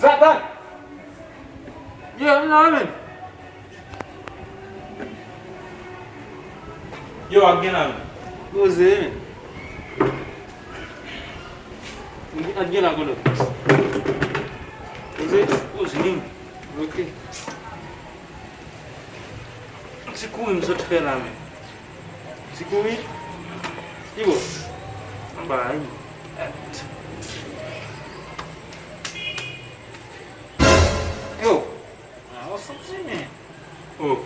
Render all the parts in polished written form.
Zatan. Yo, no men. Yo, again, man. Goze men. Again ako lo. Goze lim. Okay. Si kuwi msot fela men. Si kuwi. Ibo. Bye. Yo. What's up, man? Oh,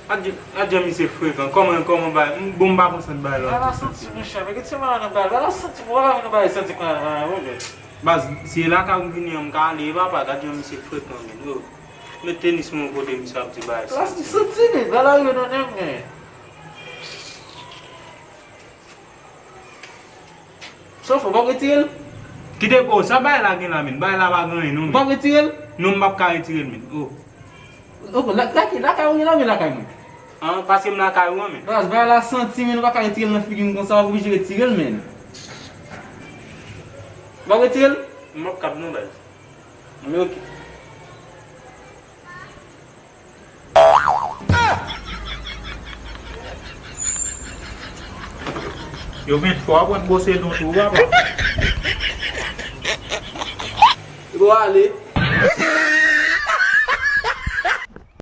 aja mi se fwe kan. Comment ba? Bomba kon san ba Ela la. senti no chave, que você vai na barra, ela senti bola no barra, senti com a olha. Bas, si la ka vini am ka le ba pa aja mi se fwe kan men. Oh. Le tenis mon kote mi sa ti ba. Ela senti ne, ela eu não nem. Só foi bom etil, Kite oh, sa ba la gen la men. Ba la ba gan no men. bom etil. Non mbap ka etirel men. Oh. Oh, lá caiu lá me lá caiu. Ah, paske m la ka yon men. Mas vai lá senti men vai cair etil na figuinho com só vou girar etil men. Bom etil? Mbap kap non ba. Meu que Yo men fwa wan bose don tou ba pa. Igual ali.